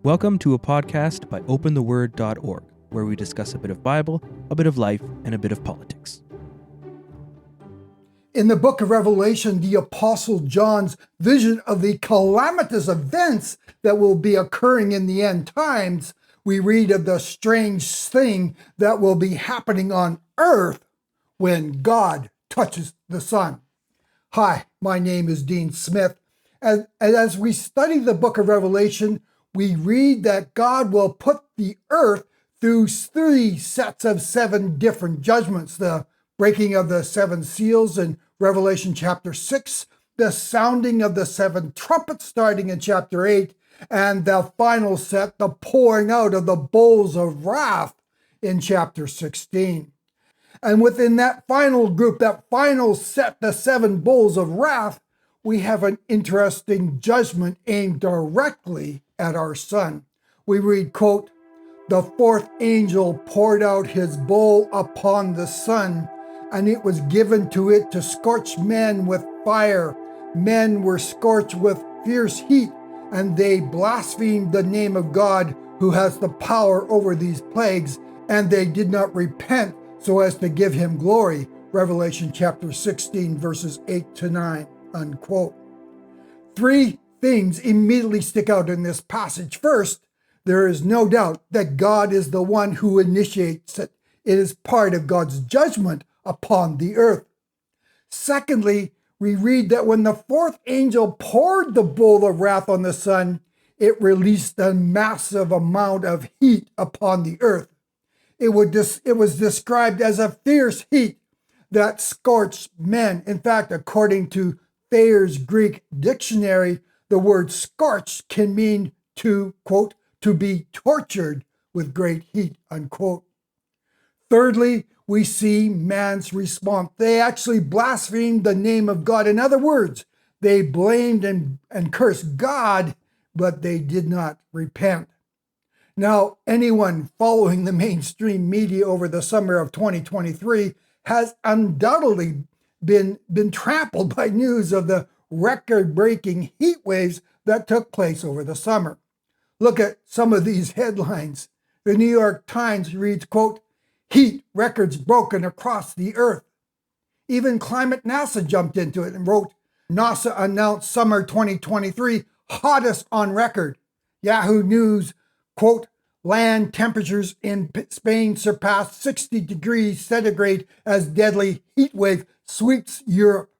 Welcome to a podcast by opentheword.org, where we discuss a bit of Bible, a bit of life, and a bit of politics. In the book of Revelation, the Apostle John's vision of the calamitous events that will be occurring in the end times, we read of the strange thing that will be happening on earth when God touches the sun. Hi, my name is Dean Smith. And as we study the book of Revelation, we read that God will put the earth through 3 sets of 7 different judgments. The breaking of the 7 seals in Revelation chapter 6, the sounding of the 7 trumpets starting in chapter 8, and the final set, the pouring out of the bowls of wrath in chapter 16. And within that final group, that final set, the 7 bowls of wrath, we have an interesting judgment aimed directly at our sun. We read, quote, "The 4th angel poured out his bowl upon the sun, and it was given to it to scorch men with fire. Men were scorched with fierce heat, and they blasphemed the name of God who has the power over these plagues, and they did not repent so as to give him glory." Revelation chapter 16, verses 8 to 9, unquote. 3 things immediately stick out in this passage. First, there is no doubt that God is the one who initiates it. It is part of God's judgment upon the earth. Secondly, we read that when the 4th angel poured the bowl of wrath on the sun, it released a massive amount of heat upon the earth. It was described as a fierce heat that scorched men. In fact, according to Thayer's Greek dictionary, the word scorched can mean to, quote, to be tortured with great heat, unquote. Thirdly, we see man's response. They actually blasphemed the name of God. In other words, they blamed and cursed God, but they did not repent. Now, anyone following the mainstream media over the summer of 2023 has undoubtedly been trampled by news of the record-breaking heat waves that took place over the summer. Look at some of these headlines. The New York Times reads, quote, "Heat records broken across the earth." Even Climate NASA jumped into it and wrote, "NASA announced summer 2023 hottest on record." Yahoo News, quote, "Land temperatures in Spain surpassed 60 degrees centigrade as deadly heat wave sweeps Europe."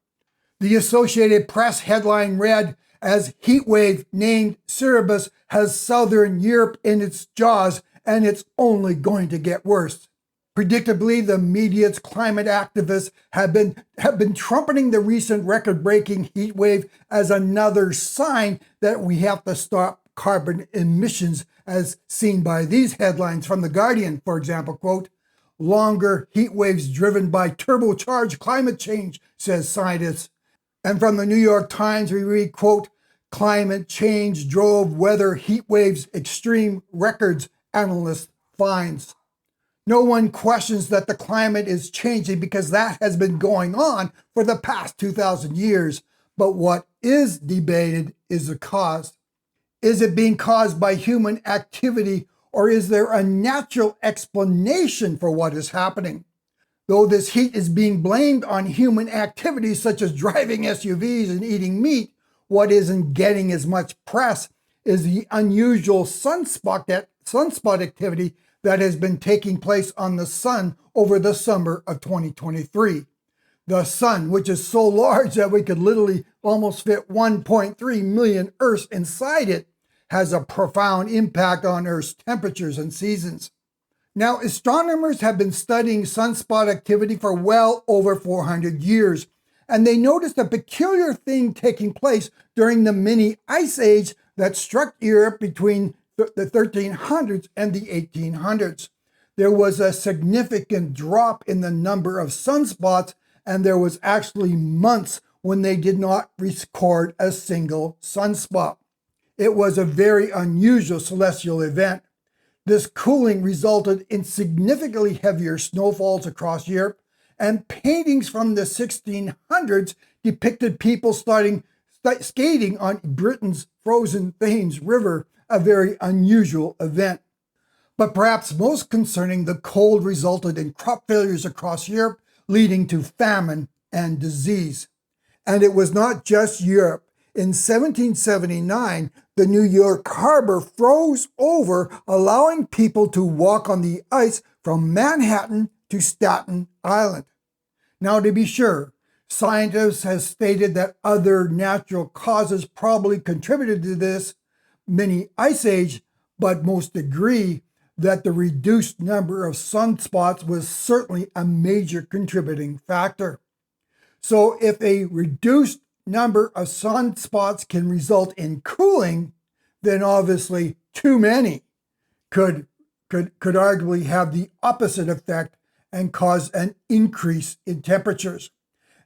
The Associated Press headline read, "As heat wave named Cerebus has southern Europe in its jaws, and it's only going to get worse." Predictably, the media's climate activists have been trumpeting the recent record-breaking heat wave as another sign that we have to stop carbon emissions, as seen by these headlines from The Guardian, for example, quote, "Longer heat waves driven by turbocharged climate change, says scientists." And from the New York Times, we read, quote, "Climate change drove weather heat waves extreme records, analyst finds." No one questions that the climate is changing because that has been going on for the past 2,000 years. But what is debated is the cause. Is it being caused by human activity, or is there a natural explanation for what is happening? Though this heat is being blamed on human activities such as driving SUVs and eating meat, what isn't getting as much press is the unusual sunspot activity that has been taking place on the sun over the summer of 2023. The sun, which is so large that we could literally almost fit 1.3 million Earths inside it, has a profound impact on Earth's temperatures and seasons. Now, astronomers have been studying sunspot activity for well over 400 years, and they noticed a peculiar thing taking place during the mini ice age that struck Europe between the 1300s and the 1800s. There was a significant drop in the number of sunspots, and there was actually months when they did not record a single sunspot. It was a very unusual celestial event. This cooling resulted in significantly heavier snowfalls across Europe, and paintings from the 1600s depicted people skating on Britain's frozen Thames River a very unusual event. But perhaps most concerning, the cold resulted in crop failures across Europe, leading to famine and disease. And it was not just Europe. In 1779, the New York harbor froze over, allowing people to walk on the ice from Manhattan to Staten Island. Now, to be sure, scientists have stated that other natural causes probably contributed to this mini ice age, but most agree that the reduced number of sunspots was certainly a major contributing factor. So if a reduced number of sunspots can result in cooling, then obviously too many could arguably have the opposite effect and cause an increase in temperatures.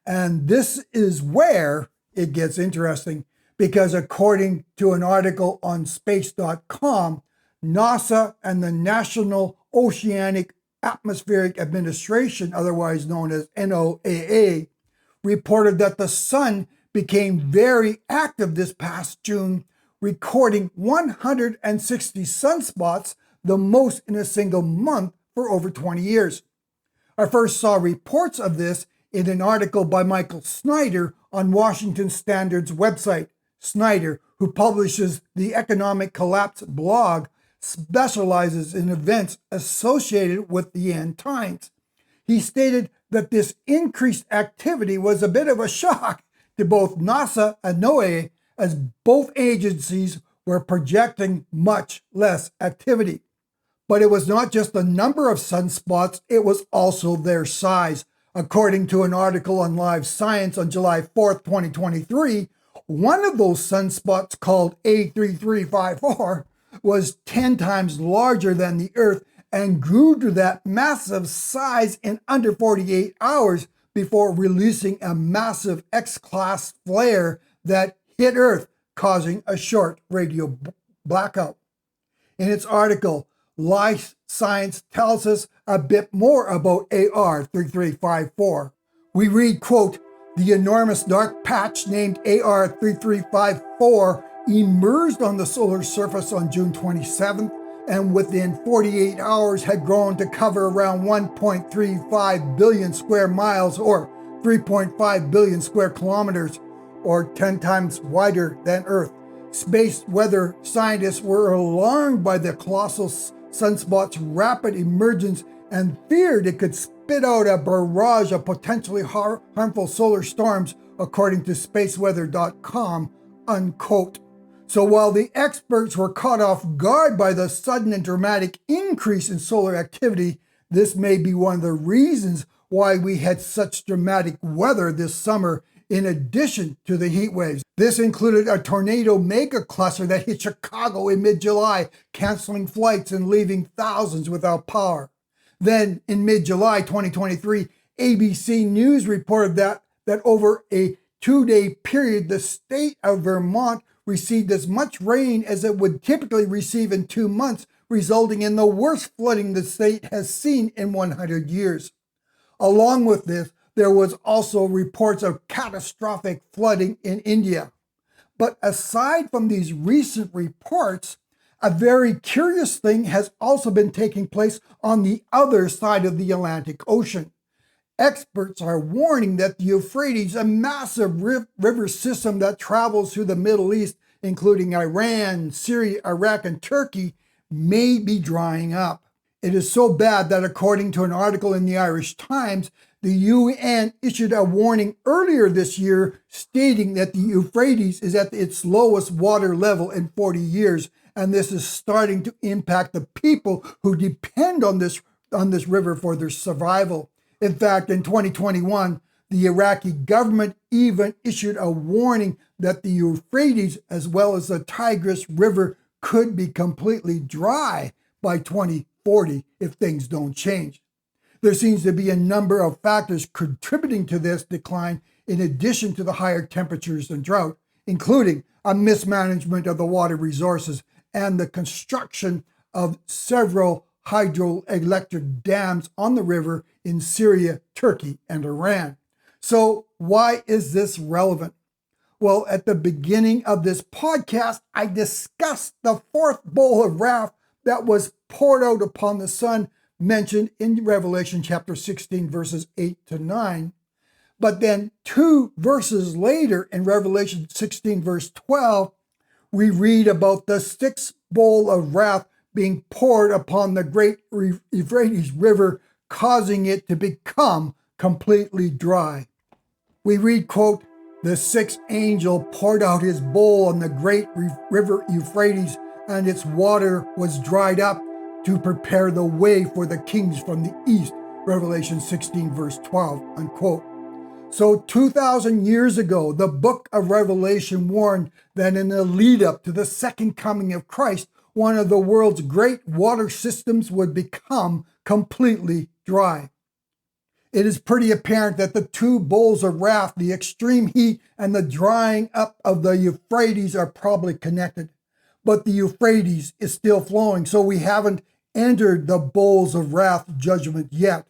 And this is where it gets interesting, because according to an article on space.com, NASA and the National Oceanic Atmospheric Administration, otherwise known as NOAA, reported that the sun became very active this past June, recording 160 sunspots, the most in a single month for over 20 years. I first saw reports of this in an article by Michael Snyder on Washington Standard's website. Snyder, who publishes the Economic Collapse blog, specializes in events associated with the end times. He stated that this increased activity was a bit of a shock to both NASA and NOAA, as both agencies were projecting much less activity. But it was not just the number of sunspots, it was also their size. According to an article on Live Science on July 4th, 2023, one of those sunspots, called A3354, was 10 times larger than the Earth and grew to that massive size in under 48 hours before releasing a massive X-class flare that hit Earth, causing a short radio blackout. In its article, Life Science tells us a bit more about AR3354. We read, quote, "The enormous dark patch named AR3354 emerged on the solar surface on June 27th, and within 48 hours had grown to cover around 1.35 billion square miles, or 3.5 billion square kilometers, or 10 times wider than Earth. Space weather scientists were alarmed by the colossal sunspot's rapid emergence and feared it could spit out a barrage of potentially harmful solar storms, according to spaceweather.com, unquote. So while the experts were caught off guard by the sudden and dramatic increase in solar activity, this may be one of the reasons why we had such dramatic weather this summer, in addition to the heat waves. This included a tornado mega cluster that hit Chicago in mid-July, canceling flights and leaving thousands without power. Then in mid-July 2023, ABC News reported that over a 2-day period, the state of Vermont received as much rain as it would typically receive in 2 months, resulting in the worst flooding the state has seen in 100 years. Along with this, there was also reports of catastrophic flooding in India. But aside from these recent reports, a very curious thing has also been taking place on the other side of the Atlantic Ocean. Experts are warning that the Euphrates, a massive river system that travels through the Middle East, including Iran, Syria, Iraq, and Turkey, may be drying up. It is so bad that, according to an article in the Irish Times, the UN issued a warning earlier this year stating that the Euphrates is at its lowest water level in 40 years, and this is starting to impact the people who depend on this river for their survival. In fact, in 2021, the Iraqi government even issued a warning that the Euphrates, as well as the Tigris River, could be completely dry by 2040 if things don't change. There seems to be a number of factors contributing to this decline, in addition to the higher temperatures and drought, including a mismanagement of the water resources and the construction of several hydroelectric dams on the river in Syria, Turkey, and Iran. So why is this relevant? Well, at the beginning of this podcast, I discussed the fourth bowl of wrath that was poured out upon the Son, mentioned in Revelation chapter 16, verses 8 to 9. But then 2 verses later in Revelation 16, verse 12, we read about the sixth bowl of wrath being poured upon the great Euphrates River, causing it to become completely dry. We read, quote, "The sixth angel poured out his bowl on the great river Euphrates, and its water was dried up to prepare the way for the kings from the east." Revelation 16, verse 12, unquote. So 2,000 years ago, the book of Revelation warned that in the lead up to the second coming of Christ, one of the world's great water systems would become completely dry. It is pretty apparent that the 2 bowls of wrath, the extreme heat and the drying up of the Euphrates, are probably connected. But the Euphrates is still flowing, so we haven't entered the bowls of wrath judgment yet.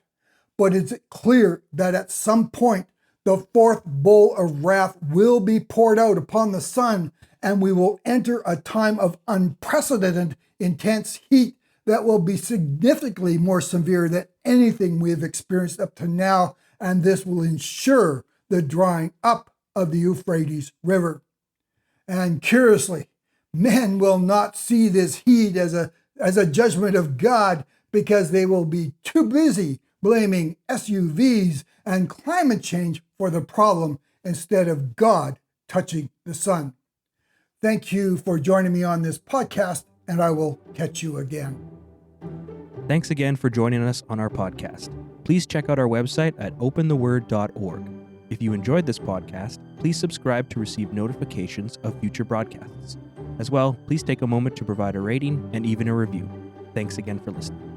But it's clear that at some point, the fourth bowl of wrath will be poured out upon the Son, and we will enter a time of unprecedented intense heat that will be significantly more severe than anything we have experienced up to now, and this will ensure the drying up of the Euphrates River. And curiously, men will not see this heat as a judgment of God, because they will be too busy blaming SUVs and climate change for the problem instead of God touching the sun. Thank you for joining me on this podcast, and I will catch you again. Thanks again for joining us on our podcast. Please check out our website at opentheword.org. If you enjoyed this podcast, please subscribe to receive notifications of future broadcasts. As well, please take a moment to provide a rating and even a review. Thanks again for listening.